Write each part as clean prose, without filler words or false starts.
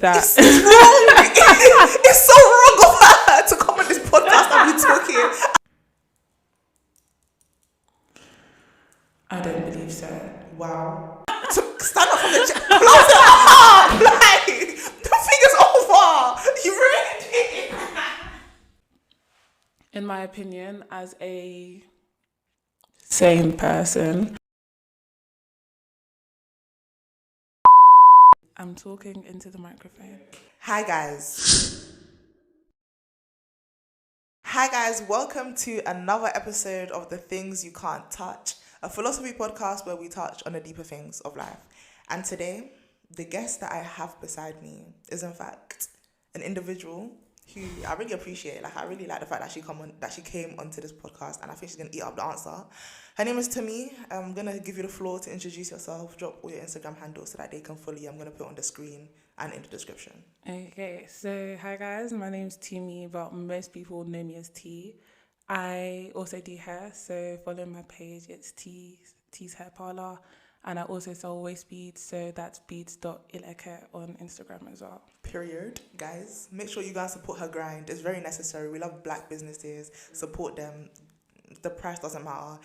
that It's wrong. It's so wrong of her to come on this podcast and be talking. I don't believe so. Wow. So stand up from the chair. Close it up. Like, the thing is over. You ruined it. In my opinion, as a sane person, I'm talking into the microphone. Hi guys, welcome to another episode of The Things You Can't Touch, a philosophy podcast where we touch on the deeper things of life. And today, the guest that I have beside me is in fact an individual who I really appreciate. Like, I really like the fact that she came onto this podcast, and I think she's gonna eat up the answer. Her name is Tumi. I'm gonna give you the floor to introduce yourself, drop all your Instagram handles so that they can follow you. I'm gonna put it on the screen and in the description. Okay, so hi guys, my name's Tumi, but most people know me as T. I also do hair, so follow my page. It's T's Hair Parlor, and I also sell waist beads, so that's beads.ileke on Instagram as well. Period. Guys, make sure you guys support her grind. It's very necessary. We love black businesses. Support them. The price doesn't matter.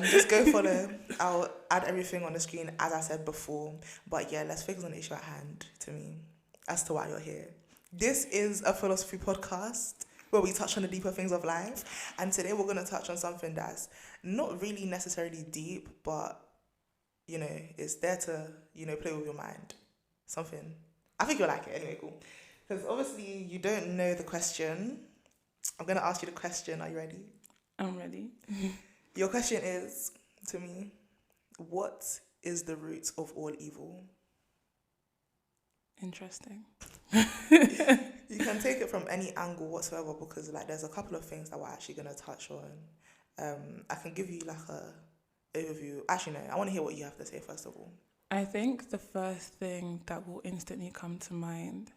Just go follow. I'll add everything on the screen as I said before. But yeah, let's focus on the issue at hand, to me, as to why you're here. This is a philosophy podcast where we touch on the deeper things of life. And today we're going to touch on something that's not really necessarily deep, but, you know, it's there to, you know, play with your mind. Something. I think you'll like it. Anyway, cool. Because obviously you don't know the question. I'm going to ask you the question. Are you ready? I'm ready. Your question is, to me, what is the root of all evil? Interesting. You can take it from any angle whatsoever, because like there's a couple of things that we're actually going to touch on. I can give you like a overview. Actually, no, I want to hear what you have to say first of all. I think the first thing that will instantly come to mind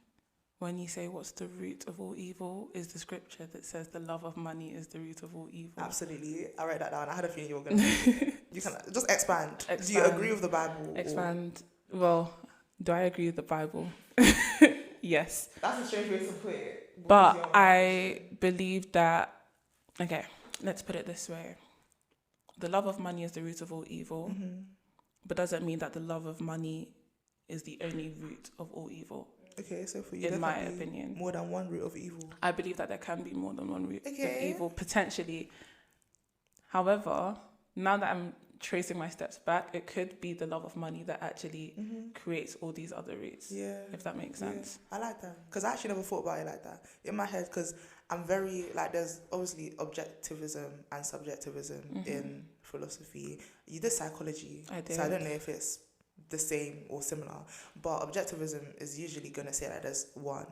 when you say what's the root of all evil is the scripture that says the love of money is the root of all evil. Absolutely. I write that down. I had a feeling you were going to. You can just expand. Do you agree with the Bible? Expand. Or? Well, do I agree with the Bible? Yes. That's a strange way to put it. But I believe that, okay, let's put it this way. The love of money is the root of all evil, but doesn't mean that the love of money is the only root of all evil. Okay, so for you, in my opinion, more than one root of evil. I believe that there can be more than one root of evil, potentially. However, now that I'm tracing my steps back, it could be the love of money that actually creates all these other roots. Yeah, if that makes sense. I like that, because I actually never thought about it like that in my head. Because I'm very like, there's obviously objectivism and subjectivism in philosophy. You did psychology, I did. So I don't know if it's the same or similar, but objectivism is usually going to say that there's one,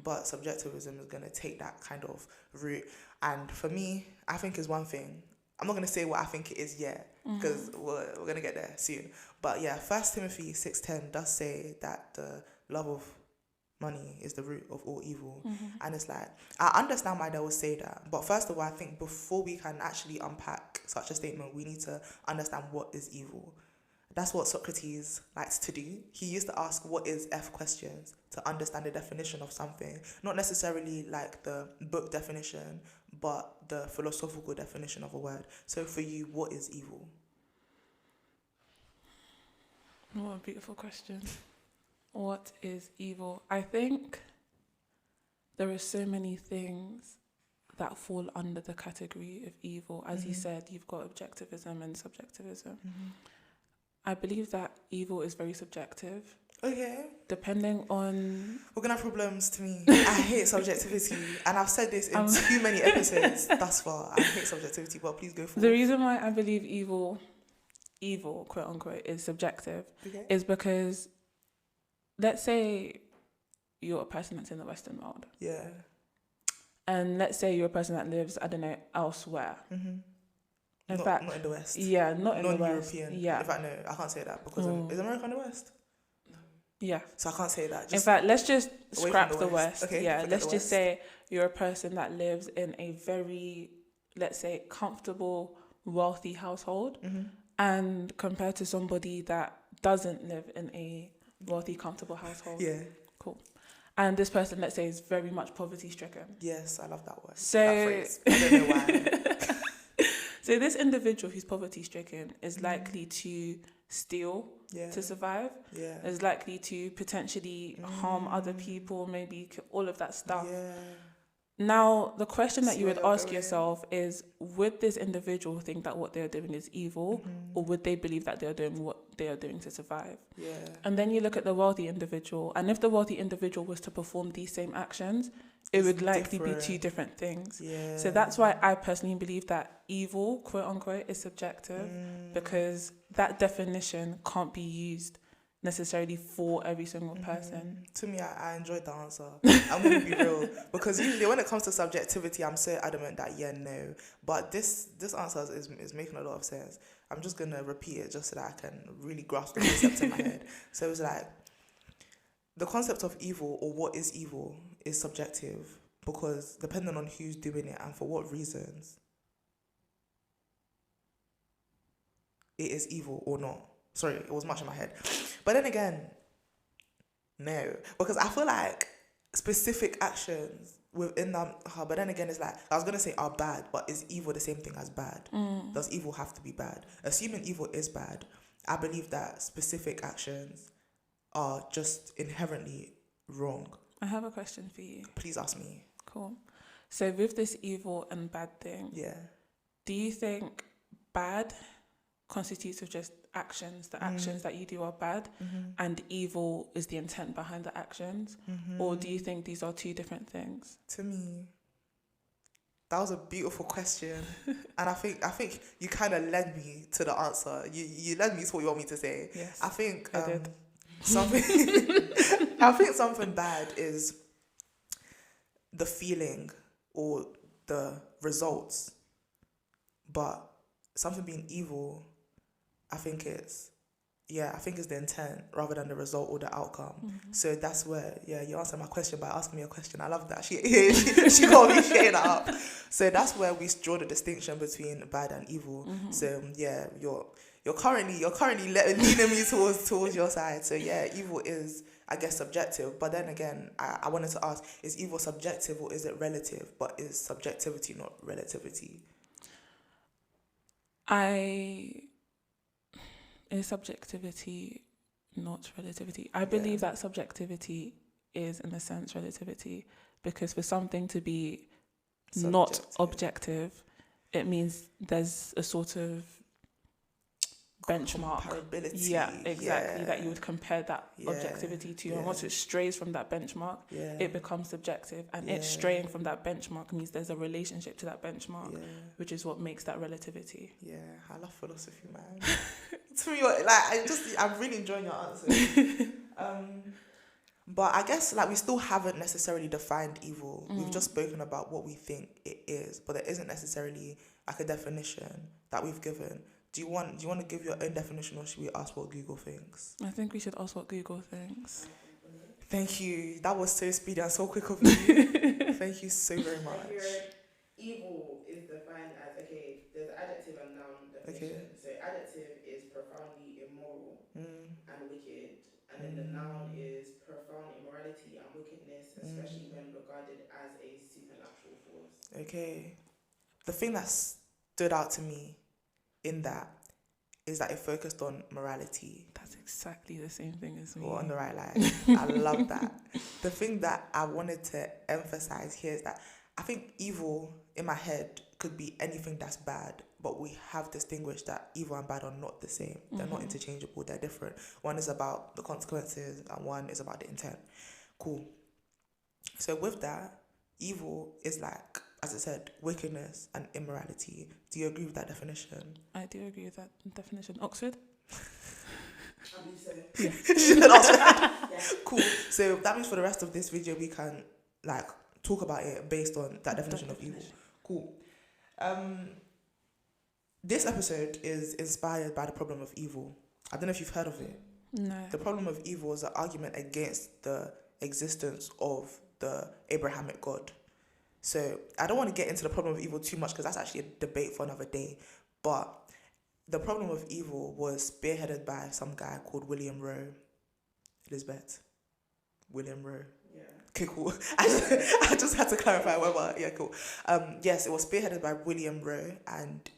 but subjectivism is going to take that kind of route. And for me, I think is one thing. I'm not going to say what I think it is yet, because we're going to get there soon. But yeah, 1 Timothy 6:10 does say that the love of money is the root of all evil. And it's like, I understand why they will say that, but first of all, I think before we can actually unpack such a statement, we need to understand what is evil. That's what Socrates likes to do. He used to ask what is F questions to understand the definition of something. Not necessarily like the book definition, but the philosophical definition of a word. So for you, what is evil? What a beautiful question. What is evil? I think there are so many things that fall under the category of evil. As you said, you've got objectivism and subjectivism. I believe that evil is very subjective. Okay. Depending on... We're going to have problems, to me. I hate subjectivity. And I've said this in too many episodes thus far. I hate subjectivity, but please go forward. The reason why I believe evil, quote unquote, is subjective is because, let's say you're a person that's in the Western world. Yeah. And let's say you're a person that lives, I don't know, elsewhere. In fact, not in the West. Yeah, not in the West. Non-European. Yeah. In fact, no, I can't say that because is America in the West? Yeah. So I can't say that. In fact, let's just scrap the West. Okay, yeah, let's just say you're a person that lives in a very, let's say, comfortable, wealthy household, and compared to somebody that doesn't live in a wealthy, comfortable household. Yeah. Cool. And this person, let's say, is very much poverty stricken. Yes, I love that word. So, that phrase. I don't know why. So this individual who's poverty stricken is likely to steal to survive. Yeah. Is likely to potentially harm other people, maybe all of that stuff. Yeah. Now, the question that See you where would you're ask going. yourself is, would this individual think that what they're doing is evil, or would they believe that they're doing what they are doing to survive? Yeah. And then you look at the wealthy individual, and if the wealthy individual was to perform these same actions, it would likely be two different things. Yeah. So that's why I personally believe that evil, quote unquote, is subjective, because that definition can't be used necessarily for every single person. To me, I enjoyed the answer. I'm going to be real. Because usually when it comes to subjectivity, I'm so adamant that, no. But this answer is making a lot of sense. I'm just going to repeat it just so that I can really grasp the concept in my head. So it's like, the concept of evil, or what is evil, is subjective. Because depending on who's doing it and for what reasons, it is evil or not. Sorry, it was much in my head. But then again, no. Because I feel like specific actions within them, but then again, it's like, I was going to say are bad, but is evil the same thing as bad? Does evil have to be bad? Assuming evil is bad, I believe that specific actions are just inherently wrong. I have a question for you. Please ask me. Cool. So with this evil and bad thing, do you think bad constitutes of just actions, the actions that you do are bad, and evil is the intent behind the actions? Or do you think these are two different things? To me, that was a beautiful question. And I think you kind of led me to the answer. You led me to what you want me to say. Yes, I think I did. something I think something bad is the feeling or the results, but something being evil, I think it's the intent rather than the result or the outcome. So that's where, you answered my question by asking me a question. I love that. She got me shitting that up. So that's where we draw the distinction between bad and evil. So you're currently leaning me towards your side. So evil is, I guess, subjective. But then again, I wanted to ask, is evil subjective or is it relative? But is subjectivity not relativity? Is subjectivity not relativity? I believe that subjectivity is, in a sense, relativity, because for something to be not objective, it means there's a sort of benchmark. Comparability. Yeah, exactly. That you would compare that objectivity to. And once it strays from that benchmark, it becomes subjective. And it straying from that benchmark means there's a relationship to that benchmark, which is what makes that relativity. Yeah, I love philosophy, man. To me, I'm really enjoying your answer. But I guess we still haven't necessarily defined evil. We've just spoken about what we think it is, but there isn't necessarily a definition that we've given. Do you want to give your own definition, or should we ask what Google thinks? I think we should ask what Google thinks. Thank you. That was so speedy and so quick of you. Thank you so very much. Evil is defined as, there's adjective and noun definition. So adjective is profoundly immoral and wicked, and then the noun is profound immorality and wickedness, especially when regarded as a supernatural force. Okay. The thing that stood out to me in that is that it focused on morality. That's exactly the same thing as me. We're on the right line. I love that. The thing that I wanted to emphasize here is that I think evil in my head could be anything that's bad, but we have distinguished that evil and bad are not the same. They're not interchangeable. They're different. One is about the consequences and one is about the intent. Cool. So with that, evil is as I said, wickedness and immorality. Do you agree with that definition? I do agree with that definition. Oxford? I believe so. Yeah. She said Oxford. Cool. So that means for the rest of this video, we can talk about it based on that definition of evil. Cool. This episode is inspired by the problem of evil. I don't know if you've heard of it. No. The problem of evil is an argument against the existence of the Abrahamic God. So I don't want to get into the problem of evil too much because that's actually a debate for another day. But the problem of evil was spearheaded by some guy called William Rowe. Elizabeth, William Rowe. Yeah. Okay, cool. I just had to clarify whether. Yeah, cool. Yes, it was spearheaded by William Rowe, and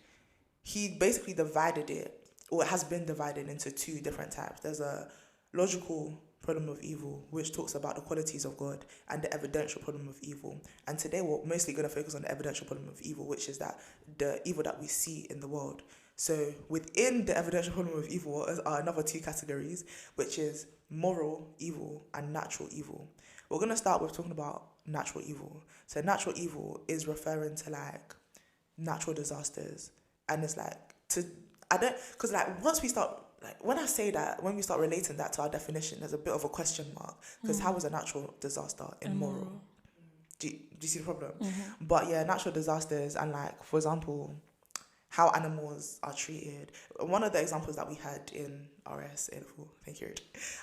he basically divided it, or it has been divided into two different types. There's a logical problem of evil, which talks about the qualities of God, and the evidential problem of evil. And today we're mostly going to focus on the evidential problem of evil, which is that the evil that we see in the world. So within the evidential problem of evil are another two categories, which is moral evil and natural evil. We're going to start with talking about natural evil. So natural evil is referring to like natural disasters. And it's like, because like once we start, like when I say that, when we start relating that to our definition, there's a bit of a question mark. Because how is a natural disaster immoral? Do you see the problem? But yeah, natural disasters and like, for example, how animals are treated. One of the examples that we had in RS A-level, thank you,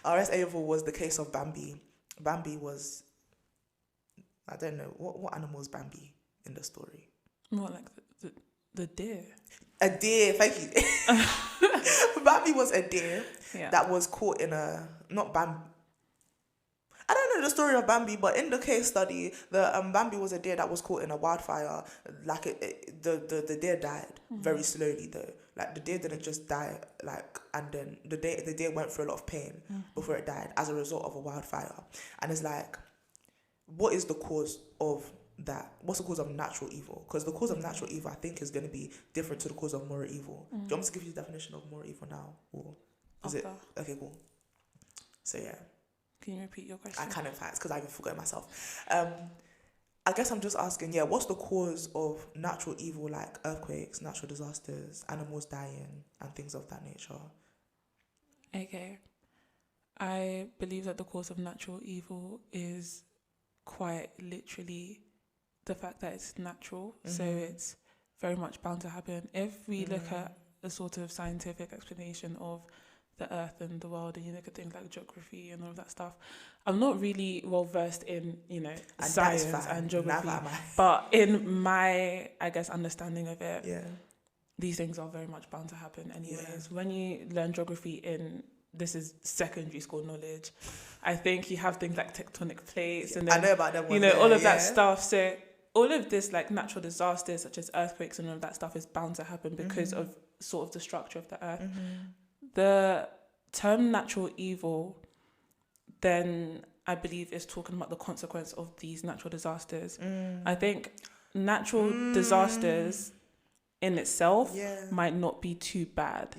RS A-level was the case of Bambi. Bambi was, I don't know, what animal is Bambi in the story? More like the deer. A deer, thank you. Bambi was a deer that was caught in a, not Bambi. I don't know the story of Bambi, but in the case study, the Bambi was a deer that was caught in a wildfire. Like the deer died very slowly though. Like the deer didn't just die, like, and then the deer went through a lot of pain before it died as a result of a wildfire. And it's like, what is the cause of that? What's the cause of natural evil? Because the cause of natural evil, I think, is going to be different to the cause of moral evil. Do you want me to give you the definition of moral evil now, or is it okay? Cool. So yeah. Can you repeat your question? I kind of had, because I even forgot myself. I guess I'm just asking, what's the cause of natural evil, like earthquakes, natural disasters, animals dying, and things of that nature? Okay. I believe that the cause of natural evil is quite literally the fact that it's natural, so it's very much bound to happen. If we look at a sort of scientific explanation of the earth and the world, and you look at things like geography and all of that stuff, I'm not really well versed in, science and geography, but in my, I guess, understanding of it, these things are very much bound to happen anyways. When you learn geography this is secondary school knowledge, I think you have things like tectonic plates and then, I know about them all of that stuff. So all of this like natural disasters such as earthquakes and all of that stuff is bound to happen because of sort of the structure of the earth. The term natural evil then I believe is talking about the consequence of these natural disasters. I think natural disasters in itself might not be too bad,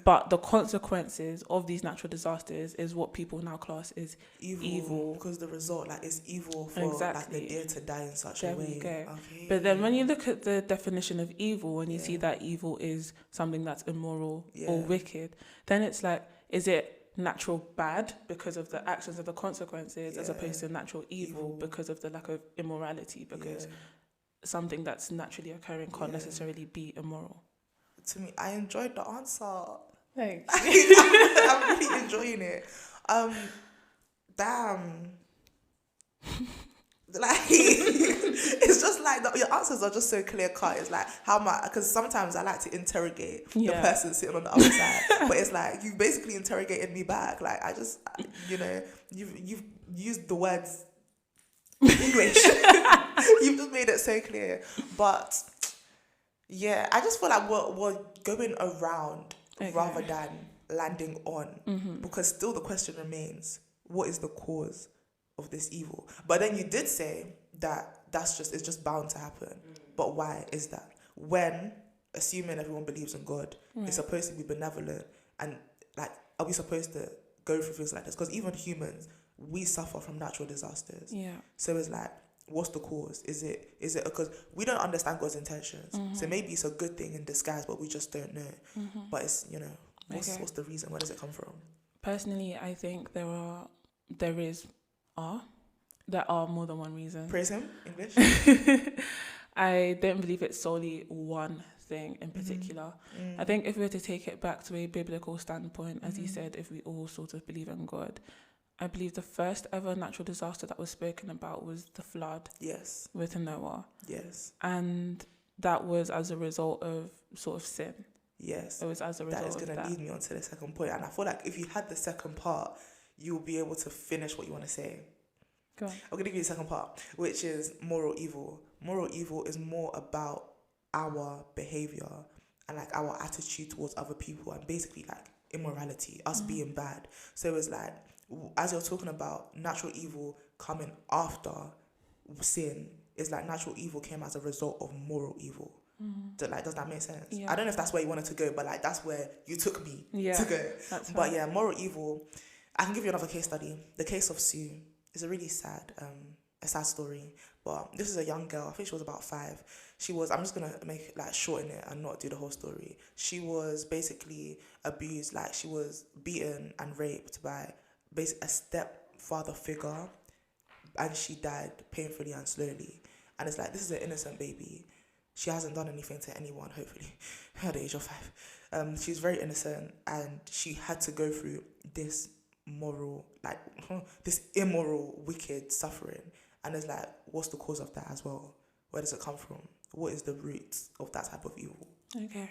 but the consequences of these natural disasters is what people now class as evil. Because the result, like, is evil for like the deer to die in such a way. Okay. But then when you look at the definition of evil and you see that evil is something that's immoral or wicked, then it's like, is it natural bad because of the actions of the consequences as opposed to natural evil because of the lack of immorality? Because something that's naturally occurring can't necessarily be immoral. To me, I enjoyed the answer. Thanks. I'm really enjoying it. Damn. Like, it's just like your answers are just so clear cut. It's like how much, because sometimes I like to interrogate the person sitting on the other side, but it's like you've basically interrogated me back. Like you've used the words English. You've just made it so clear. But yeah, I just feel like we're going around rather than landing on, because still the question remains: what is the cause of this evil? But then you did say that it's just bound to happen. But why is that? When, assuming everyone believes in God, it's supposed to be benevolent, and like, are we supposed to go through things like this? Because even humans, we suffer from natural disasters. So it's like, what's the cause? Is it because we don't understand God's intentions? So maybe it's a good thing in disguise, but we just don't know. But it's, what's the reason? Where does it come from? Personally, I think there are more than one reason. Praise him, English. I don't believe it's solely one thing in particular. I think if we were to take it back to a biblical standpoint, as you said, if we all sort of believe in God, I believe the first ever natural disaster that was spoken about was the flood. Yes. With Noah. Yes. And that was as a result of sort of sin. Yes. It was as a result of that. That is going to lead me on to the second point. And I feel like if you had the second part, you'll be able to finish what you want to say. Go on. I'm going to give you the second part, which is moral evil. Moral evil is more about our behavior and like our attitude towards other people, and basically like immorality, us being bad. So it's like, as you're talking about natural evil coming after sin, it's like natural evil came as a result of moral evil. Does that make sense? Yeah. I don't know if that's where you wanted to go, but like that's where you took me to go. That's But yeah, moral evil. I can give you another case study. The case of Sue is a really sad, story. But this is a young girl. I think she was about 5. She was. I'm just gonna make like shorten it and not do the whole story. She was basically abused. Like she was beaten and raped by a stepfather figure, and she died painfully and slowly. And it's like, this is an innocent baby. She hasn't done anything to anyone, hopefully, at the age of 5. She's very innocent, and she had to go through this this immoral, wicked suffering. And it's like, what's the cause of that as well? Where does it come from? What is the root of that type of evil? Okay.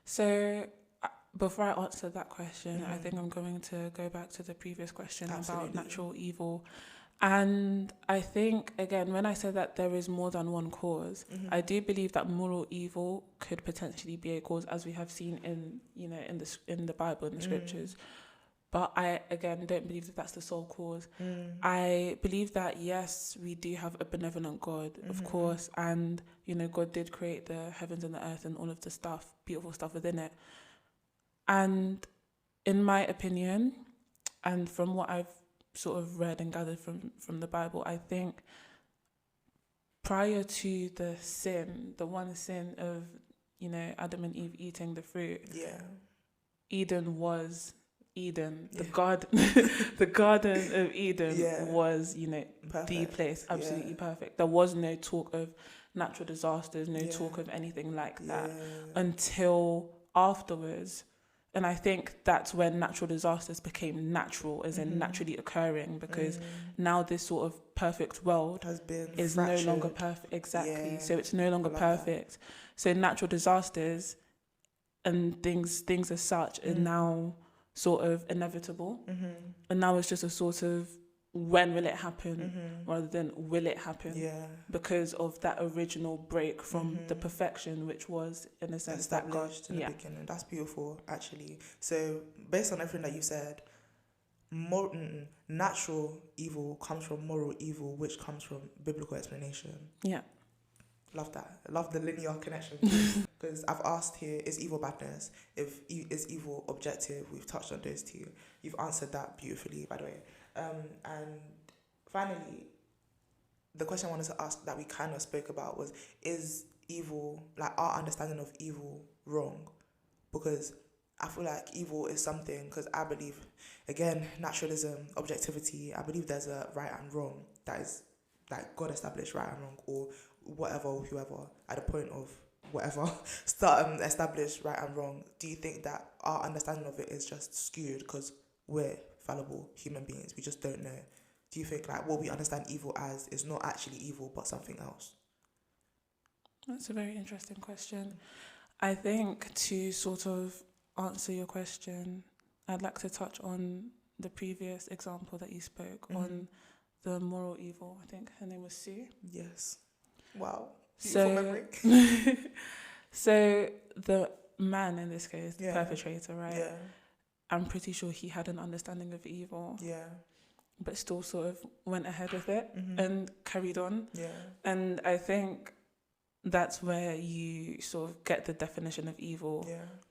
So before I answer that question, I think I'm going to go back to the previous question about natural evil. And I think, again, when I said that there is more than one cause, I do believe that moral evil could potentially be a cause, as we have seen in the Bible, in the scriptures. But I, again, don't believe that that's the sole cause. I believe that, yes, we do have a benevolent God, of course, and, God did create the heavens and the earth and all of the stuff, beautiful stuff within it. And in my opinion, and from what I've sort of read and gathered from the Bible, I think prior to the one sin of, Adam and Eve eating the fruit, Eden was Eden. The garden the Garden of Eden was, perfect. The place, absolutely perfect. There was no talk of natural disasters, no talk of anything like that until afterwards. And I think that's when natural disasters became natural, as in naturally occurring, because now this sort of perfect world is fractured. no longer perfect. Exactly. Yeah. So it's no longer perfect. That. So natural disasters and things as such are now sort of inevitable. And now it's just a sort of, when will it happen, rather than will it happen, because of that original break from the perfection, which was, in a sense, established in the beginning. That's beautiful, actually. So based on everything that you said, natural evil comes from moral evil, which comes from biblical explanation. Love that. I love the linear connection. Because I've asked here, is evil badness? Is evil objective? We've touched on those two. You've answered that beautifully, by the way. And finally, the question I wanted to ask that we kind of spoke about was, is evil, like our understanding of evil, wrong? Because I feel like evil is something, because I believe, again, naturalism, objectivity, I believe there's a right and wrong that is, like, God established right and wrong, or whatever, or whoever, at the point of whatever, establish right and wrong. Do you think that our understanding of it is just skewed because we're fallible human beings? We just don't know. Do you think like what we understand evil as is not actually evil but something else? That's a very interesting question. I think to sort of answer your question, I'd like to touch on the previous example that you spoke on, the moral evil. I think her name was Sue. Yes. Wow. Beautiful memory. So the man in this case, the perpetrator, right? Yeah. I'm pretty sure he had an understanding of evil. Yeah. But still sort of went ahead with it and carried on. Yeah. And I think that's where you sort of get the definition of evil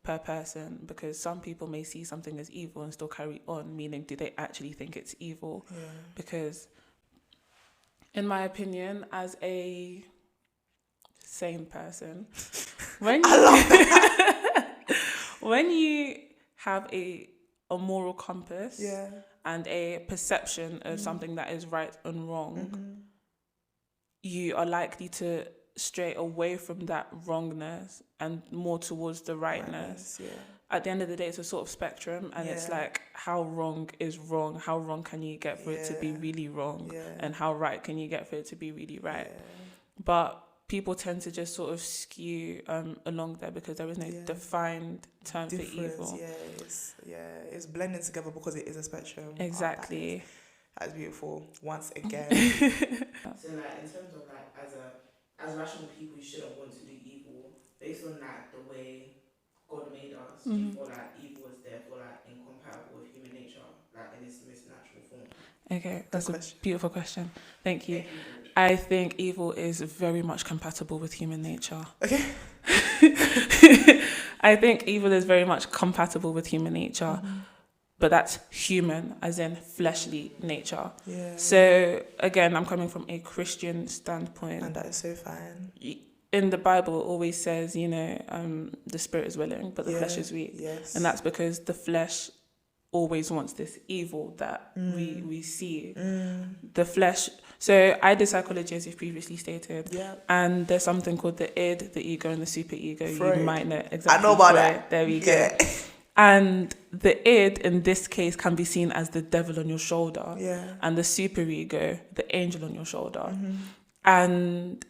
per person, because some people may see something as evil and still carry on, meaning do they actually think it's evil? Yeah. Because in my opinion, as a sane person, when you have a moral compass and a perception of something that is right and wrong, you are likely to stray away from that wrongness and more towards the rightness. At the end of the day, it's a sort of spectrum, and it's like, how wrong is wrong? How wrong can you get for it to be really wrong? And how right can you get for it to be really right? But people tend to just sort of skew along there because there is no defined term for evil. It's blending together because it is a spectrum. Exactly. That's beautiful. Once again. So like in terms of like as rational people, you shouldn't want to do evil based on like the way God made us. Do you feel like evil is therefore like incompatible with human nature, like in its most natural form? Okay, that's a beautiful question. Thank you. I think evil is very much compatible with human nature. Okay. I think evil is very much compatible with human nature, but that's human, as in fleshly nature. Yeah. So again, I'm coming from a Christian standpoint. And that is so fine. In the Bible, it always says, the spirit is willing, but the flesh is weak. Yes. And that's because the flesh always wants this evil that we see. The flesh. So I did psychology, as you've previously stated. Yeah. And there's something called the id, the ego, and the superego. Freud. You might know exactly. I know about Freud. that. There we go. And the id in this case can be seen as the devil on your shoulder. Yeah. And the superego, the angel on your shoulder. And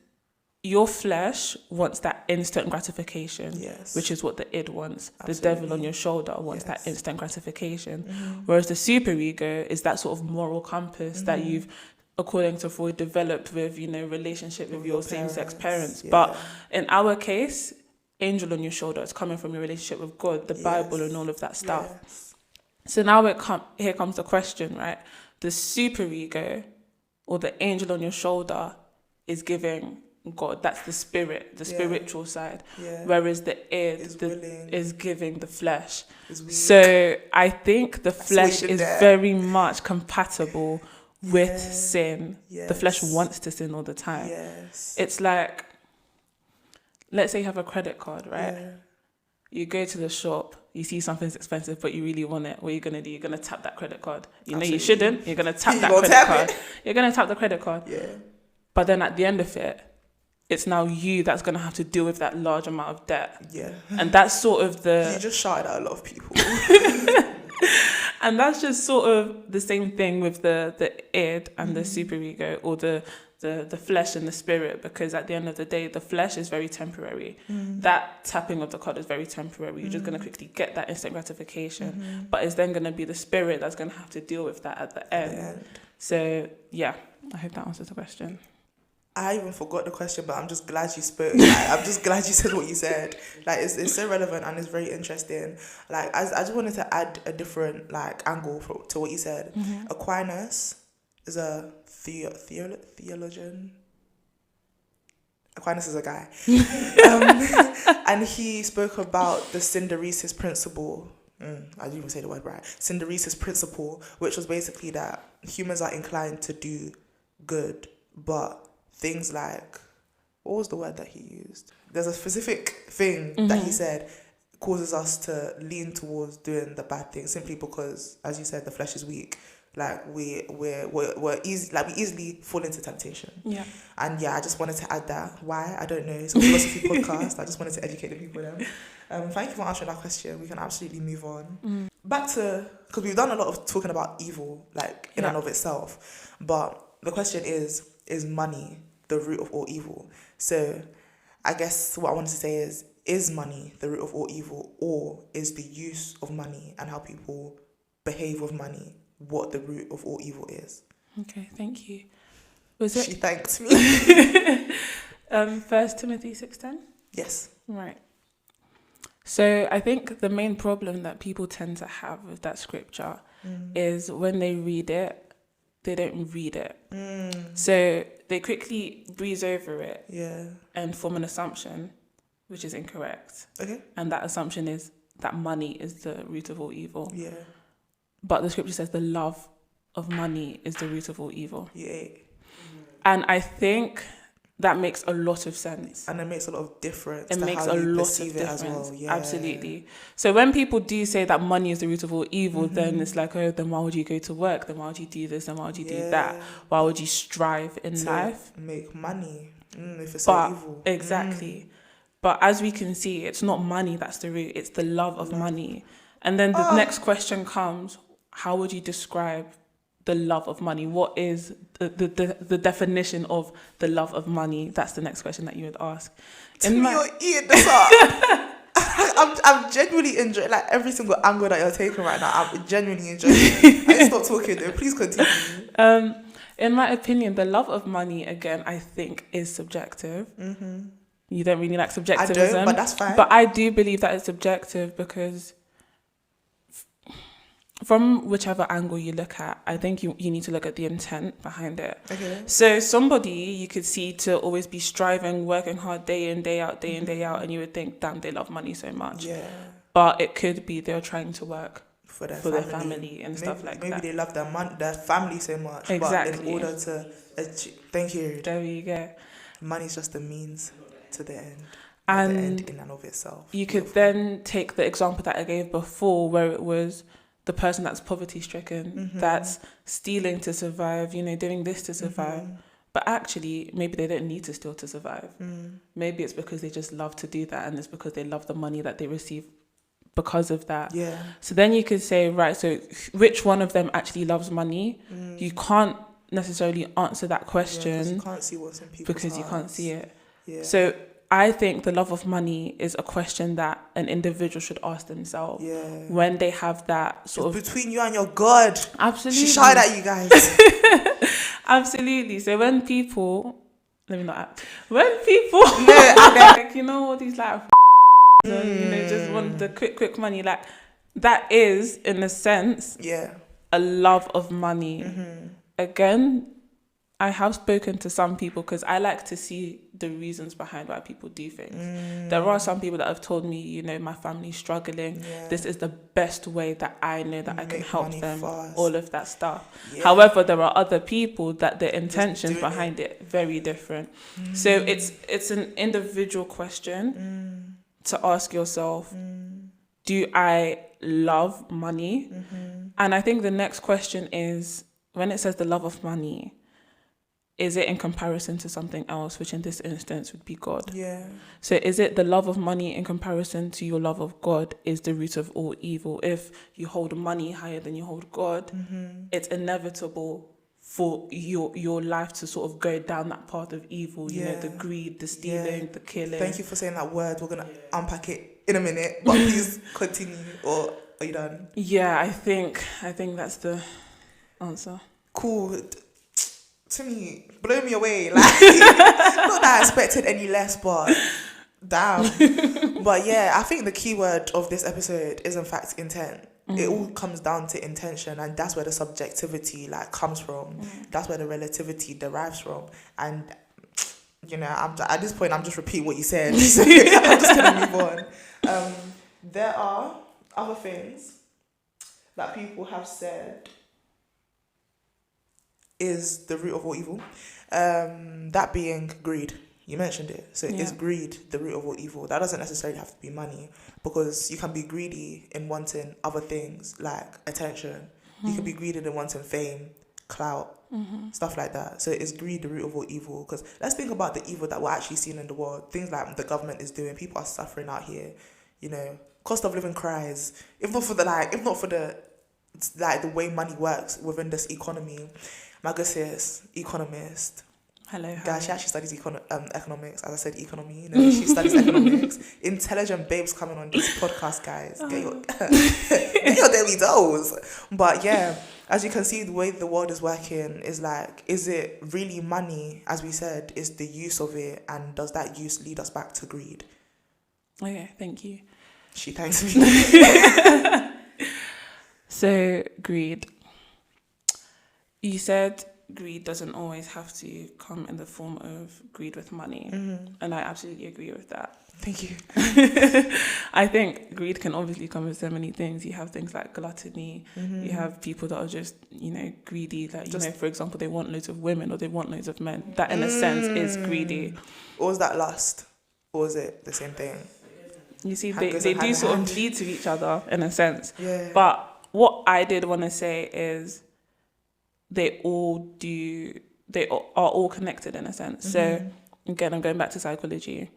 your flesh wants that instant gratification, which is what the id wants. Absolutely. The devil on your shoulder wants that instant gratification. Whereas the superego is that sort of moral compass that you've, according to Freud, developed with, relationship with your same-sex parents. Yeah. But in our case, angel on your shoulder is coming from your relationship with God, the Bible and all of that stuff. Yes. So now here comes the question, right? The superego or the angel on your shoulder is giving God, that's the spirit, the spiritual side. Yeah. Whereas the id is giving the flesh. So I think the flesh is very much compatible with sin. Yes. The flesh wants to sin all the time. Yes. It's like, let's say you have a credit card, right? Yeah. You go to the shop, you see something's expensive, but you really want it. What are you going to do? You're going to tap that credit card. You know you shouldn't. You're going to tap that credit card. You're going to tap the credit card. Yeah. But then at the end of it, it's now you that's going to have to deal with that large amount of debt. Yeah. And that's sort of the... You just shouted at a lot of people. And that's just sort of the same thing with the id and the superego, or the flesh and the spirit, because at the end of the day, the flesh is very temporary. That tapping of the card is very temporary. You're just going to quickly get that instant gratification. But it's then going to be the spirit that's going to have to deal with that at the end. So, yeah, I hope that answers the question. I even forgot the question, but I'm just glad you spoke. Like, I'm just glad you said what you said. Like, it's so relevant and it's very interesting. Like, I just wanted to add a different angle to what you said. Aquinas is a theologian. Aquinas is a guy, and he spoke about the synderesis principle. I didn't even say the word right. Synderesis principle, which was basically that humans are inclined to do good, but things like, what was the word that he used? There's a specific thing that he said causes us to lean towards doing the bad thing simply because, as you said, the flesh is weak. Like we're easy, we easily fall into temptation. Yeah. And yeah, I just wanted to add that. Why? I don't know. It's a philosophy podcast. I just wanted to educate the people then. Thank you for answering that question. We can absolutely move on. Back to, because we've done a lot of talking about evil, in and of itself. But the question is money the root of all evil? So I guess what I wanted to say is money the root of all evil, or is the use of money and how people behave with money what the root of all evil is? Okay, thank you. Was it? She thanked me. 1 Timothy 6:10? Yes. Right. So I think the main problem that people tend to have with that scripture is when they read it, they don't read it. So they quickly breeze over it and form an assumption, which is incorrect. Okay. And that assumption is that money is the root of all evil. Yeah. But the scripture says the love of money is the root of all evil. Yeah. And I think that makes a lot of sense. And it makes a lot of difference. It makes a lot of difference. As well. Yeah. Absolutely. So when people do say that money is the root of all evil, then it's like, oh, then why would you go to work? Then why would you do this? Then why would you do that? Why would you strive in life? Make money. If it's so evil. Exactly. But as we can see, it's not money that's the root. It's the love of money. And then the next question comes, how would you describe the love of money? What is the definition of the love of money? That's the next question that you would ask. You're eating this up. I'm genuinely enjoying like every single angle that you're taking right now. I'm genuinely enjoying it. I need to stop talking though. Please continue. In my opinion, the love of money, again, I think is subjective. Mm-hmm. You don't really like subjectivism. I don't, but that's fine. But I do believe that it's subjective because from whichever angle you look at, I think you need to look at the intent behind it. Okay. So somebody you could see to always be striving, working hard day in, day out, day in, day out, and you would think, damn, they love money so much. Yeah. But it could be they're trying to work for their family and stuff like that. Maybe they love their family so much. Exactly. But in order to achieve, thank you. There you go. Money's just the means to the end. And the end in and of itself. You could then take the example that I gave before, where it was the person that's poverty stricken, that's stealing to survive, doing this to survive. But actually, maybe they don't need to steal to survive. Maybe it's because they just love to do that, and it's because they love the money that they receive because of that. Yeah. So then you could say, right, so which one of them actually loves money? You can't necessarily answer that question. You can't see what's in people's because you can't see it. Yeah. So I think the love of money is a question that an individual should ask themselves when they have that sort it's between you and your God. Absolutely. She shouted at you guys. Absolutely. So when people, let me not act. When people, like, all these like, just want the quick money, like that is in a sense, a love of money. Again, I have spoken to some people because I like to see the reasons behind why people do things. There are some people that have told me, my family's struggling. This is the best way that I know that I can help them, fast. All of that stuff. However, there are other people that their intentions behind it very different. So it's an individual question to ask yourself, do I love money? And I think the next question is, when it says the love of money, is it in comparison to something else, which in this instance would be God? Yeah. So is it the love of money in comparison to your love of God is the root of all evil? If you hold money higher than you hold God, it's inevitable for your life to sort of go down that path of evil, the greed, the stealing, the killing. Thank you for saying that word. We're going to unpack it in a minute, but please continue, or are you done? Yeah, I think that's the answer. Cool. Tumi, blow me away. Like, not that I expected any less, but damn. But yeah, I think the key word of this episode is in fact intent. It all comes down to intention, and that's where the subjectivity comes from. That's where the relativity derives from. And at this point, I'm just repeating what you said. So I'm just gonna move on. There are other things that people have said is the root of all evil. That being greed. You mentioned it. So is greed the root of all evil? That doesn't necessarily have to be money, because you can be greedy in wanting other things like attention. You can be greedy in wanting fame, clout, stuff like that. So is greed the root of all evil? Because let's think about the evil that we're actually seeing in the world. Things like the government is doing. People are suffering out here. Cost of living cries. If not for the way money works within this economy. My good sis, economist. Hello. Guys, she actually studies economics. As I said, economy. She studies economics. Intelligent babes coming on this podcast, guys. Get your daily dose. But yeah, as you can see, the way the world is working is it really money? As we said, is the use of it, and does that use lead us back to greed? Okay, thank you. She thanks me. So greed. You said greed doesn't always have to come in the form of greed with money. And I absolutely agree with that. Thank you. I think greed can obviously come with so many things. You have things like gluttony. You have people that are just, greedy. For example, they want loads of women or they want loads of men. That in a sense is greedy. Or is that lust? Or is it the same thing? You see, they do sort of lead to each other in a sense. Yeah. But what I did want to say is, they are all connected in a sense. So again, I'm going back to psychology.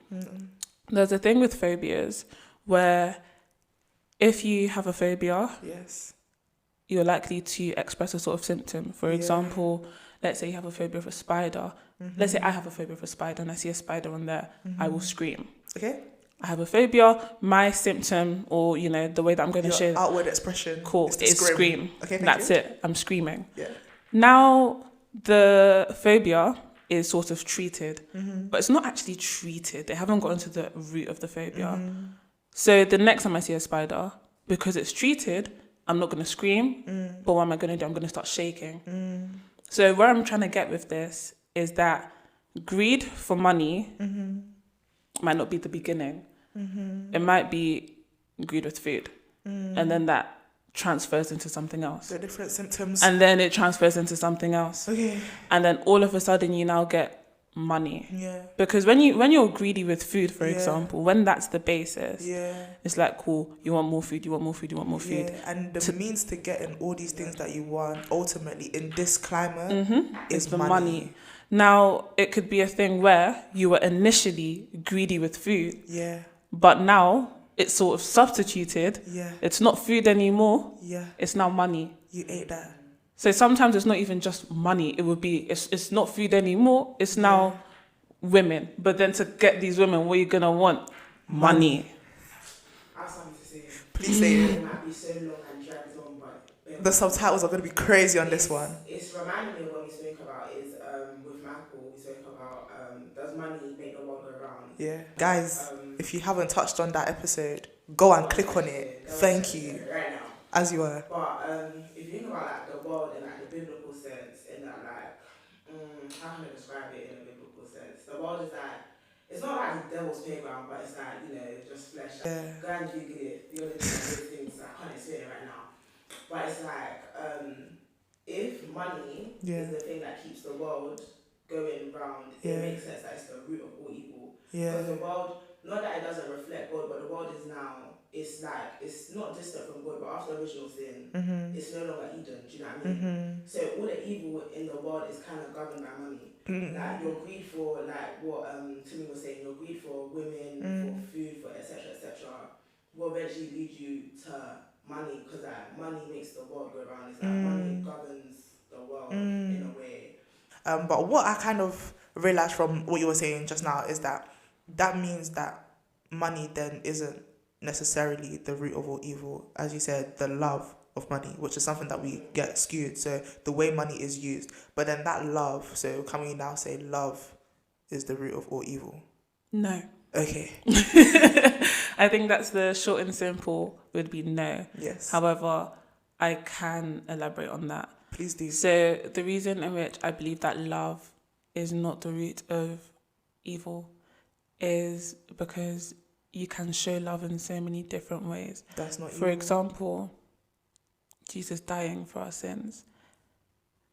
There's a thing with phobias where if you have a phobia, you're likely to express a sort of symptom. For example, let's say you have a phobia of a spider. Let's say I have a phobia of a spider and I see a spider on there, I will scream. Okay. I have a phobia, my symptom, or, you know, the way that I'm going to show outward expression is scream. Okay, that's it. I'm screaming. Yeah. Now, the phobia is sort of treated, but it's not actually treated. They haven't gotten to the root of the phobia. So the next time I see a spider, because it's treated, I'm not going to scream, but what am I going to do? I'm going to start shaking. So where I'm trying to get with this is that greed for money might not be the beginning. It might be greed with food. And then that transfers into something else. The different symptoms. And then it transfers into something else. Okay. And then all of a sudden you now get money. Yeah. Because when you're greedy with food, for example, when that's the basis, it's like, cool, you want more food, you want more food, you want more food. And the means to getting all these things that you want, ultimately, in this climate, is the money. Now, it could be a thing where you were initially greedy with food, Yeah. but now it's sort of substituted. Yeah. It's not food anymore. Yeah. It's now money. You ate that. So sometimes it's not even just money. It would be, it's not food anymore. It's now women. But then to get these women, what are you going to want? Money. I have something to say. Please say it. It might be so long and dragged on, but The subtitles are going to be crazy on this one. It's reminding me of what we spoke about is with Michael, we spoke about does money make the world go round? Yeah. Guys, if you haven't touched on that episode, go and click on it. Thank you. Right now. As you were. But if you think about like the world in like the biblical sense, in that like, how can I describe it in a biblical sense? The world is like, it's not like the devil's playground, but it's like, you know, just flesh. Yeah. Go and Google it. The only things I can't explain it right now. But it's like, if money is the thing that keeps the world going round, it makes sense that it's the root of all evil. Because the world, not that it doesn't reflect God, but the world is now, it's like, it's not distant from God, but after original sin, it's no longer Eden, do you know what I mean? So all the evil in the world is kind of governed by money. Like your greed for, like what Tumi was saying, your greed for women, for food, for etc., will eventually lead you to money, because like money makes the world go round. It's like money governs the world in a way. But what I kind of realized from what you were saying just now is that means that money then isn't necessarily the root of all evil. As you said, the love of money, which is something that we get skewed. So the way money is used, but then that love. So can we now say love is the root of all evil? No. Okay. I think that's the short and simple would be no. Yes. However, I can elaborate on that. Please do. So the reason in which I believe that love is not the root of evil is because you can show love in so many different ways. That's not For evil. example, Jesus dying for our sins.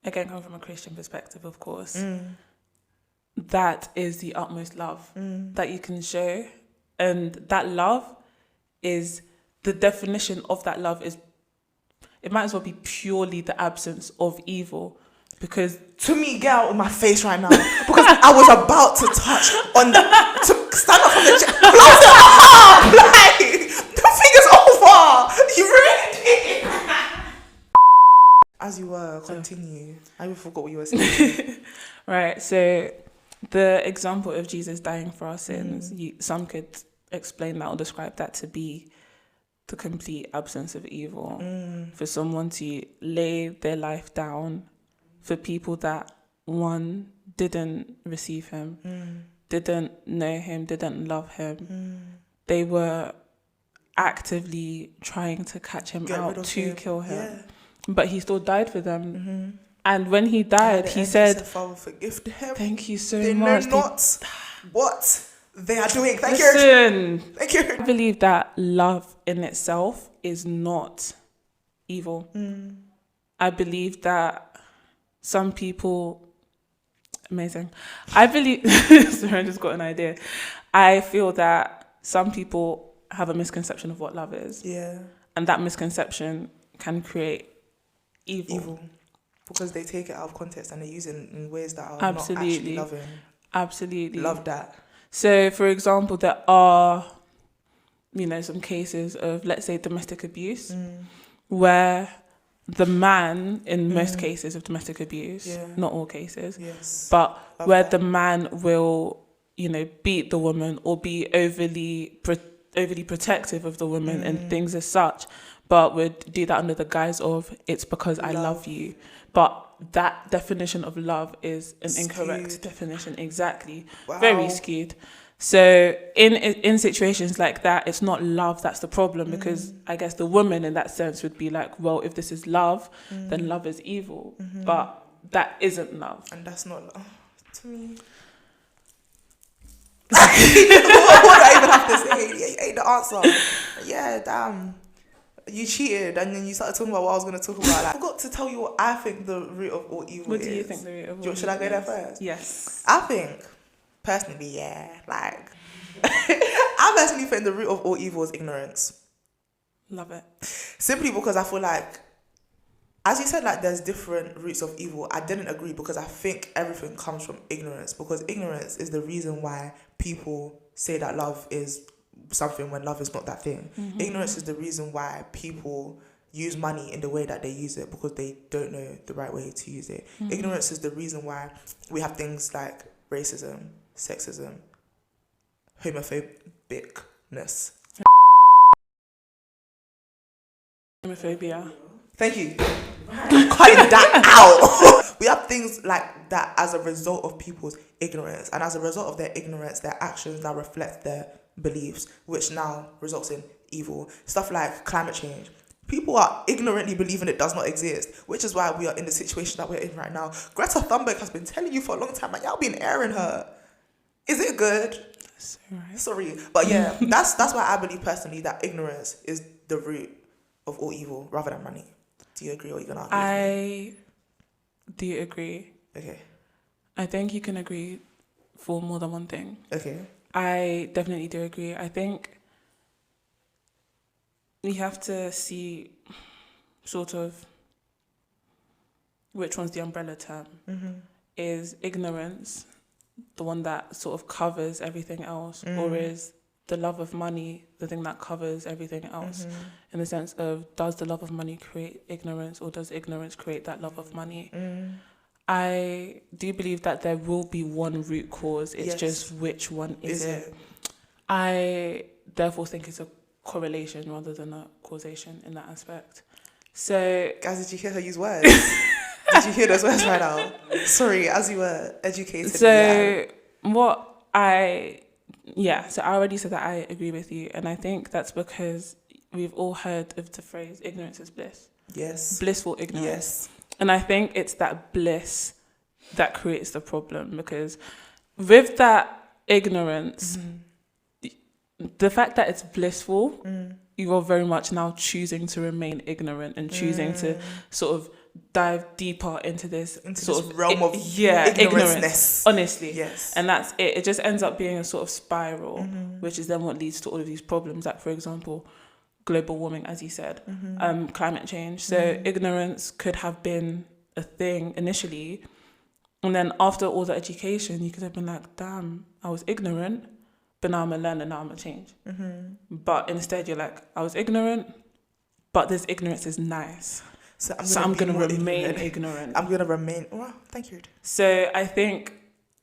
Again, coming from a Christian perspective, of course. That is the utmost love that you can show. And that love is, the definition of that love is, it might as well be purely the absence of evil. Because Tumi, get out of my face right now, because I was about to touch on to stand up from the chair. But I was like, the thing is over. You ruined it. As you were, continue. I even forgot what you were saying. Right, so the example of Jesus dying for our sins, some could explain that or describe that to be the complete absence of evil. For someone to lay their life down for people that, one, didn't receive him, didn't know him, didn't love him. They were actively trying to catch him out to kill him. Yeah. But he still died for them. And when he died, he said, Father, forgive them. thank you so They much. know not what they are doing. Thank you. Listen, Thank you. I believe that love in itself is not evil. I believe that some people, amazing. I believe, sorry, I just got an idea. I feel that some people have a misconception of what love is. Yeah. And that misconception can create evil. Because they take it out of context and they use it in ways that are Absolutely. not actually loving. Absolutely. Love that. So, for example, there are, some cases of, let's say, domestic abuse, where the man in most cases of domestic abuse, Yeah. not all cases, Yes. but Love where that. the man will, beat the woman or be overly protective of the woman and things as such, but would do that under the guise of it's because I love you. But that definition of love is an incorrect Skewed. definition. Exactly. Wow. Very skewed. So in situations like that, it's not love that's the problem, because I guess the woman in that sense would be like, well, if this is love, then love is evil. But that isn't love. And that's not love to me. What do I even have to say? Yeah, ain't the answer. Yeah, damn. You cheated and then you started talking about what I was going to talk about. Like, I forgot to tell you what I think the root of all evil What is. do you think the root of all evil Should I go there is? first? Yes. I think, personally, I personally think the root of all evil is ignorance. Love it. Simply because I feel like, as you said, like there's different roots of evil. I didn't agree, because I think everything comes from ignorance, because ignorance is the reason why people say that love is something when love is not that thing. Ignorance is the reason why people use money in the way that they use it, because they don't know the right way to use it. Ignorance is the reason why we have things like racism, sexism, homophobicness. Homophobia. Thank you. I'm cutting that out. We have things like that as a result of people's ignorance, and as a result of their ignorance, their actions now reflect their beliefs, which now results in evil. Stuff like climate change. People are ignorantly believing it does not exist, which is why we are in the situation that we're in right now. Greta Thunberg has been telling you for a long time, and y'all been airing her. Is it good? That's right. Sorry, but yeah, that's why I believe personally that ignorance is the root of all evil, rather than money. Do you agree, or are you gonna argue with me? I do agree. Okay. I think you can agree for more than one thing. Okay. I definitely do agree. I think we have to see sort of which one's the umbrella term. Is ignorance the one that sort of covers everything else, or is the love of money the thing that covers everything else? In the sense of, does the love of money create ignorance, or does ignorance create that love of money? I do believe that there will be one root cause. It's Yes. just which one is it? I therefore think it's a correlation rather than a causation in that aspect. So, Guys, did you hear her use words? Did you hear those words right now? Sorry, as you were educated. so I already said that I agree with you, and I think that's because we've all heard of the phrase ignorance is bliss. Yes. Blissful ignorance. Yes. And I think it's that bliss that creates the problem, because with that ignorance, the fact that it's blissful, you are very much now choosing to remain ignorant and choosing to sort of dive deeper into this sort of realm of ignorance. Honestly. Yes. And that's it. It just ends up being a sort of spiral, which is then what leads to all of these problems, like, for example, global warming, as you said, climate change. So ignorance could have been a thing initially, and then after all the education, you could have been like, damn, I was ignorant, but now I'm a learner, now I'm a change. But instead you're like, I was ignorant, but this ignorance is nice. So I'm going to remain ignorant. I'm going to remain... Well, thank you. So I think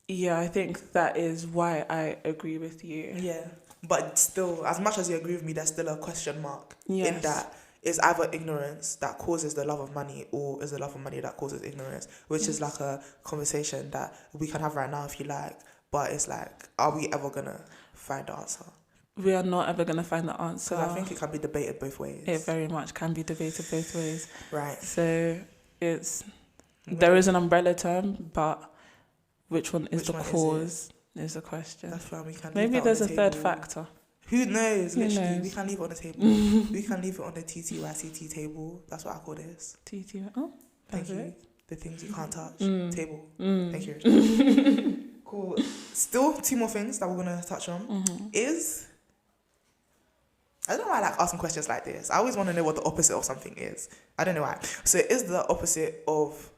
that is why I agree with you. Yeah. But still, as much as you agree with me, there's still a question mark Yes. in that. Is either ignorance that causes the love of money, or is the love of money that causes ignorance, which is like a conversation that we can have right now if you like. But it's like, are we ever going to find the answer? We are not ever going to find the answer. Because I think it can be debated both ways. It very much can be debated both ways. Right. So there is an umbrella term, but which one is the cause is the question. That's why we can. Maybe there's a third factor. Who knows? Who Literally, knows? we can leave it on the table. We can leave it on the TTYCT table. That's what I call this. Oh, Thank you. perfect. The things you can't touch. Table. Thank you. Cool. Still, two more things that we're gonna touch on is. I don't know why I like asking questions like this. I always want to know what the opposite of something is. I don't know why. So is the opposite of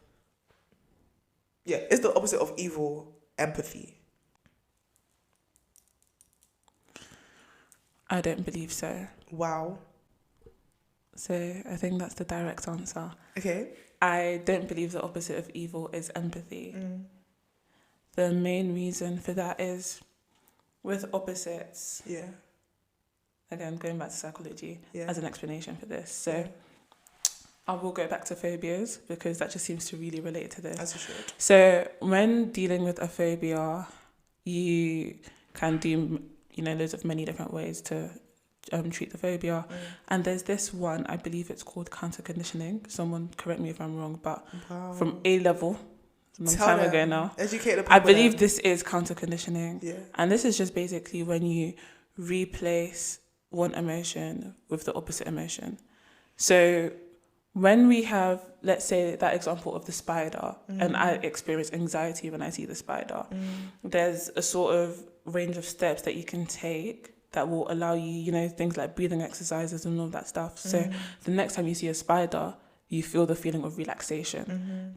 evil empathy? I don't believe so. Wow. So I think that's the direct answer. Okay. I don't believe the opposite of evil is empathy. The main reason for that is with opposites, Yeah. again, going back to psychology Yeah. as an explanation for this. So Yeah. I will go back to phobias because that just seems to really relate to this. As you should. So when dealing with a phobia, you can do, loads of many different ways to treat the phobia. And there's this one, I believe it's called counter conditioning. Someone correct me if I'm wrong, but from A level, a long time ago now. Educate the people. I believe this is counter conditioning. Yeah. And this is just basically when you replace one emotion with the opposite emotion. So when we have, let's say, that example of the spider, and I experience anxiety when I see the spider, there's a sort of range of steps that you can take that will allow you, things like breathing exercises and all that stuff. So the next time you see a spider, you feel the feeling of relaxation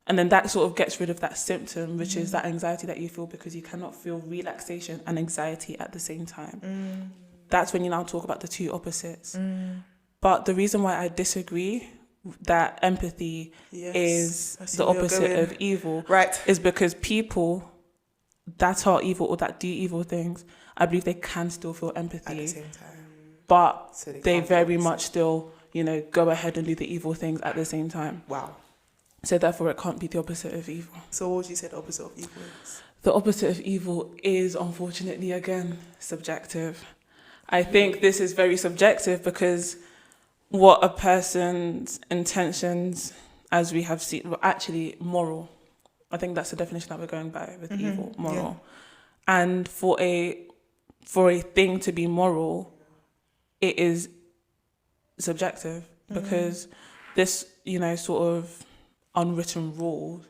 and then that sort of gets rid of that symptom, which is that anxiety that you feel because you cannot feel relaxation and anxiety at the same time. That's when you now talk about the two opposites. But the reason why I disagree that empathy is the opposite of evil is because people that are evil or that do evil things, I believe they can still feel empathy. At the same time. But So they very much still, go ahead and do the evil things at the same time. Wow. So therefore it can't be the opposite of evil. So what would you say the opposite of evil is? The opposite of evil is, unfortunately, again, subjective. I think this is very subjective because what a person's intentions, as we have seen, were actually moral. I think that's the definition that we're going by with evil, moral. Yeah. And for a thing to be moral, it is subjective because this, sort of unwritten rule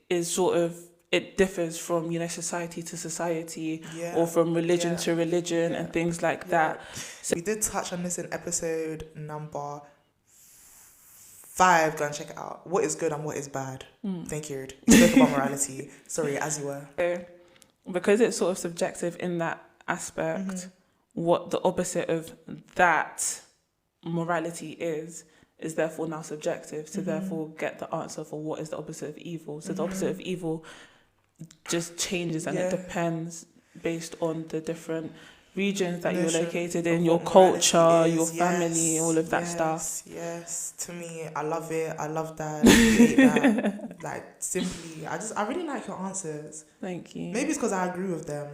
is sort of, it differs from, society to society or from religion to religion and things like that. So we did touch on this in episode number 5. Go and check it out. What is good and what is bad? Thank you. We spoke about morality. Sorry, as you were. So, because it's sort of subjective in that aspect, what the opposite of that morality is therefore now subjective. So therefore get the answer for what is the opposite of evil. So the opposite of evil just changes and it depends based on the different regions that you're located in, your culture, your family, all of that stuff. Yes, to me, I love it. I love that. I hate that. Like, simply, I really like your answers. Thank you. Maybe it's because I agree with them.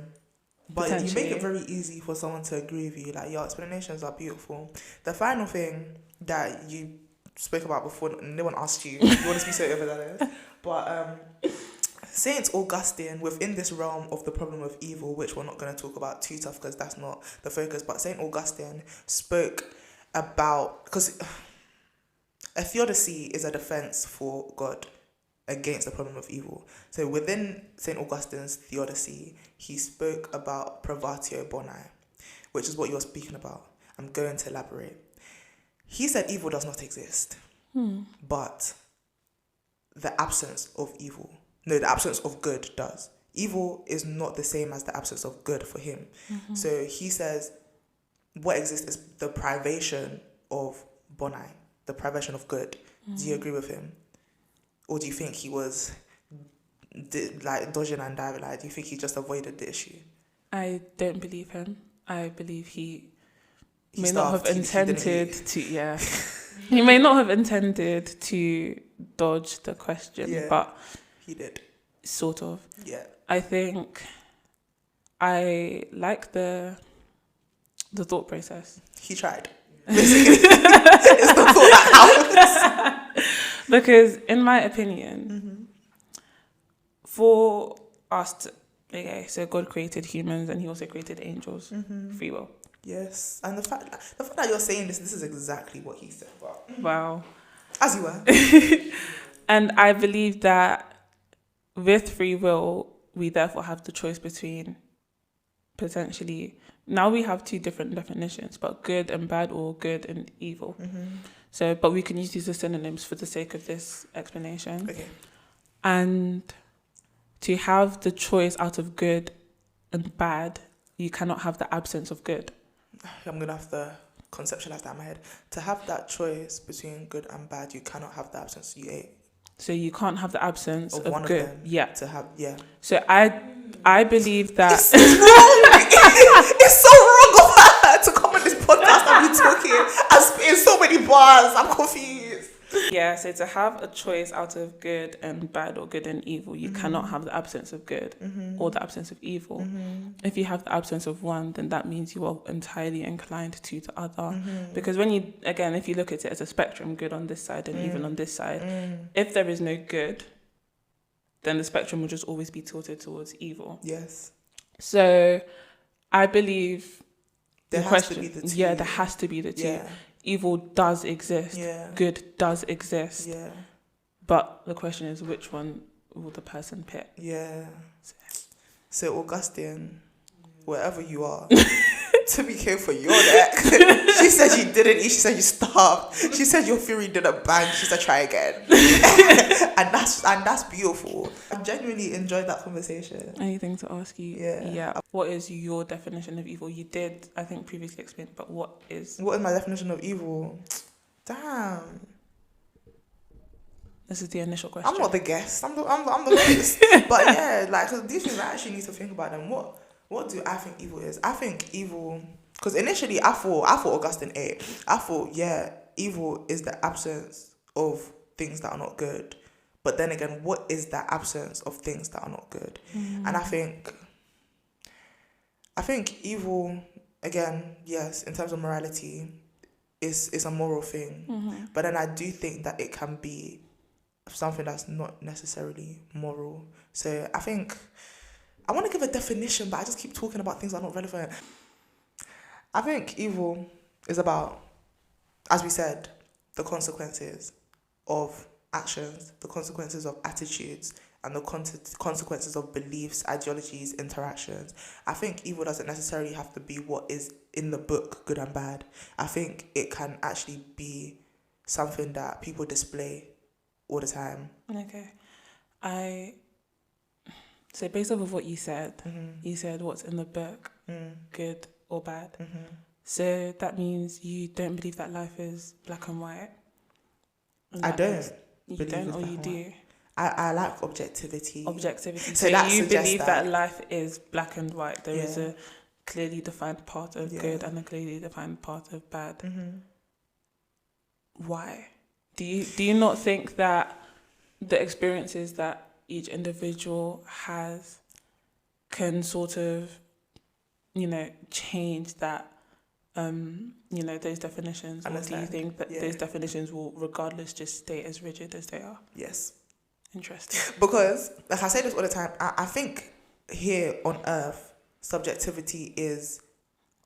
But you make it very easy for someone to agree with you. Like, your explanations are beautiful. The final thing that you spoke about before, no one asked you, you want to be so over that, but Saint Augustine, within this realm of the problem of evil, which we're not going to talk about too tough because that's not the focus, but Saint Augustine spoke about, because a theodicy is a defense for God against the problem of evil. So within Saint Augustine's theodicy, he spoke about privatio boni, which is what you're speaking about. I'm going to elaborate. He said evil does not exist, but the absence of evil. No, the absence of good does. Evil is not the same as the absence of good for him. So he says what exists is the privation of boni, the privation of good. Do you agree with him? Or do you think he was dodging and diving? Like, do you think he just avoided the issue? I don't believe him. I believe he may not have intended to, he may not have intended to dodge the question, but he did. Sort of. Yeah. I think I like the thought process. He tried. Basically, it's the thought that counts. Because in my opinion, for us to, so God created humans and he also created angels, free will. Yes. And the fact that you're saying this is exactly what he said. Wow. As you were. And I believe that with free will, we therefore have the choice between potentially, now we have two different definitions, but good and bad or good and evil. So, but we can use these as synonyms for the sake of this explanation. Okay. And to have the choice out of good and bad, you cannot have the absence of good. I'm going to have to conceptualize that in my head. To have that choice between good and bad, you cannot have the absence you ate. So you can't have the absence of one good. of them. Yeah. To have, yeah. So I believe that It's wrong. It's so wrong of her to come on this podcast and be talking and spitting so many bars. I'm confused. Yeah, so to have a choice out of good and bad or good and evil, you cannot have the absence of good or the absence of evil. If you have the absence of one, then that means you are entirely inclined to the other. Because if you look at it as a spectrum, good on this side and evil on this side, if there is no good, then the spectrum will just always be tilted towards evil. Yes. So I believe there has to be the two. Yeah, there has to be the two. Yeah. Evil does exist. Yeah. Good does exist. Yeah. But the question is, which one will the person pick? Yeah. So Augustine, wherever you are, Tumi came for your neck. She said you didn't eat. She said you starved. She said your theory didn't bang. She said try again. and that's beautiful. I genuinely enjoyed that conversation. Anything to ask you? Yeah. What is your definition of evil? You did, I think, previously explain, but what is my definition of evil? Damn. This is the initial question. I'm not the guest. I'm the host. But yeah, like, cause these things I actually need to think about them. What do I think evil is? I think evil, because initially I thought Augustine ate. I thought, yeah, evil is the absence of things that are not good. But then again, what is the absence of things that are not good? And I think evil, again, yes, in terms of morality, is a moral thing. But then I do think that it can be something that's not necessarily moral. So I think I want to give a definition, but I just keep talking about things that are not relevant. I think evil is about, as we said, the consequences of actions, the consequences of attitudes, and the consequences of beliefs, ideologies, interactions. I think evil doesn't necessarily have to be what is in the book, good and bad. I think it can actually be something that people display all the time. Okay. So based off of what you said, you said what's in the book, good or bad. So that means you don't believe that life is black and white? I don't. You don't, or you do? I like objectivity. So you believe that life is black and white. There is a clearly defined part of good and a clearly defined part of bad. Why? Do you not think that the experiences that each individual has can sort of, change that, those definitions? Or do you think that those definitions will regardless just stay as rigid as they are? Yes. Interesting. Because, like I say this all the time, I think here on Earth, subjectivity is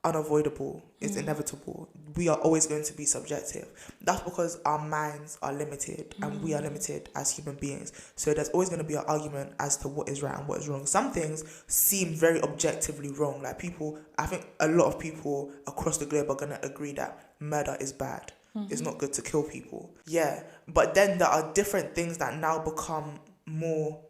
unavoidable. It's inevitable. We are always going to be subjective. That's because our minds are limited and we are limited as human beings. So there's always going to be an argument as to what is right and what is wrong. Some things seem very objectively wrong. Like I think a lot of people across the globe are going to agree that murder is bad. It's not good to kill people. Yeah. But then there are different things that now become more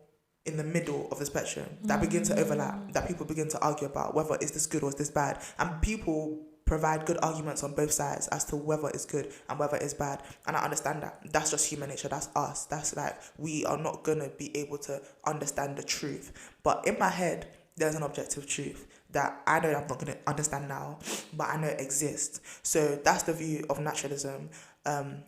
in the middle of the spectrum that begin to overlap, that people begin to argue about whether is this good or is this bad. And people provide good arguments on both sides as to whether it's good and whether it's bad. And I understand that. That's just human nature. That's us. That's like, we are not going to be able to understand the truth. But in my head, there's an objective truth that I know I'm not going to understand now, but I know it exists. So that's the view of naturalism.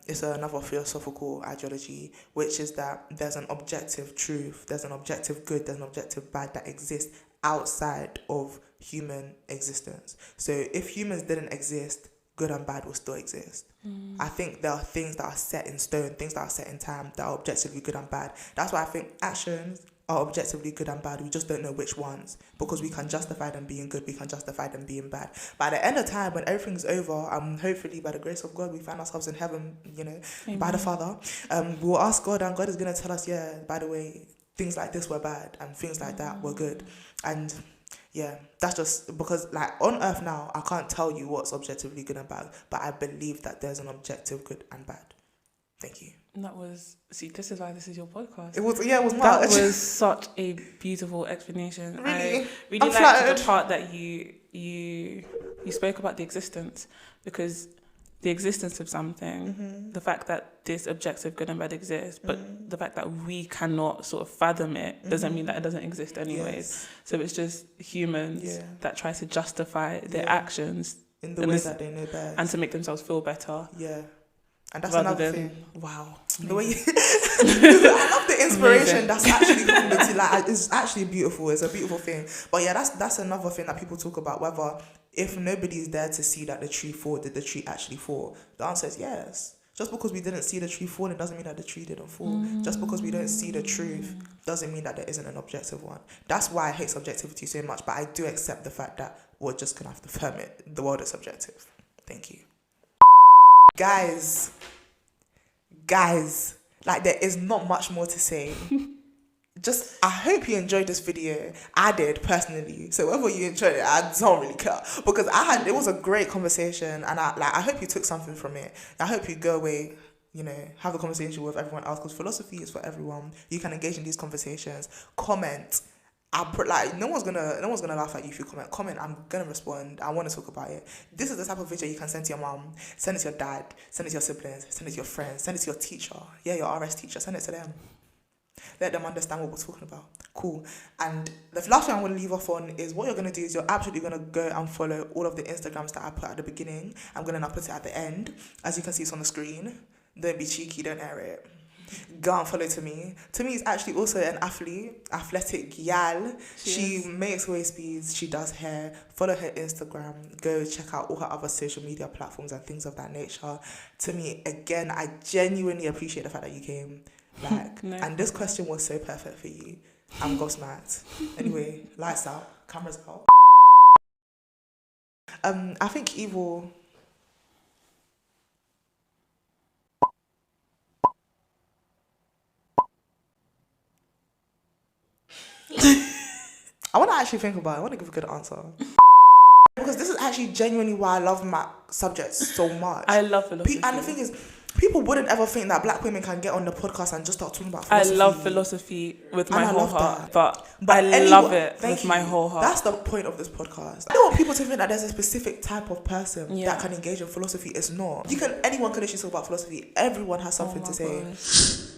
It's another philosophical ideology, which is that there's an objective truth, there's an objective good, there's an objective bad that exists outside of human existence. So if humans didn't exist, good and bad will still exist. I think there are things that are set in stone, things that are set in time that are objectively good and bad. That's why I think actions are objectively good and bad. We just don't know which ones, because we can justify them being good, we can justify them being bad. But at the end of time, when everything's over, hopefully by the grace of God, we find ourselves in heaven, Amen. By the Father. We'll ask God, and God is going to tell us, by the way, things like this were bad and things like that were good. And that's just because, like, on earth now, I can't tell you what's objectively good and bad, but I believe that there's an objective good and bad. Thank you. And that was, this is why this is your podcast. It was much. That was such a beautiful explanation. Really? I really liked the part that you spoke about the existence, because the existence of something, the fact that this objective good and bad exists, but the fact that we cannot sort of fathom it doesn't mean that it doesn't exist anyways. Yes. So it's just humans that try to justify their actions in the way that they know best. And to make themselves feel better. Yeah. And that's another thing. Wow. The way I love the inspiration. Amazing. That's actually like it's actually beautiful. It's a beautiful thing. But yeah, that's another thing that people talk about. Whether if nobody's there to see that the tree fall, did the tree actually fall? The answer is yes. Just because we didn't see the tree falling doesn't mean that the tree didn't fall. Just because we don't see the truth doesn't mean that there isn't an objective one. That's why I hate subjectivity so much. But I do accept the fact that we're just gonna have to affirm it. The world is subjective. Thank you. Guys, like there is not much more to say. Just, I hope you enjoyed this video. I did personally. So whether you enjoyed it, I don't really care. Because it was a great conversation, and I hope you took something from it. I hope you go away, have a conversation with everyone else, because philosophy is for everyone. You can engage in these conversations. Comment. No one's gonna laugh at you if you comment. Comment, I'm gonna respond. I want to talk about it. This is the type of video you can send to your mom, send it to your dad, send it to your siblings, send it to your friends, send it to your teacher. Yeah, your RS teacher, send it to them. Let them understand what we're talking about. Cool. And the last thing I want to leave off on is what you're going to do is you're absolutely going to go and follow all of the Instagrams that I put at the beginning. I'm going to now put it at the end. As you can see, it's on the screen. Don't be cheeky, don't air it. Go and follow Tumi. Tumi is actually also an athletic gal. She makes waist beads. She does hair. Follow her Instagram. Go check out all her other social media platforms and things of that nature. Tumi, again, I genuinely appreciate the fact that you came. And this question was so perfect for you. I'm gobsmacked. Anyway, lights out, cameras out. I think evil. I want to actually think about it. I want to give a good answer. Because this is actually genuinely why I love my subjects so much. I love philosophy. And the thing is, people wouldn't ever think that black women can get on the podcast and just start talking about philosophy. I love philosophy with my whole heart. But I love it with my whole heart. That's the point of this podcast. I don't want people to think that there's a specific type of person that can engage in philosophy. It's not. Anyone can actually talk about philosophy. Everyone has something to say. Gosh.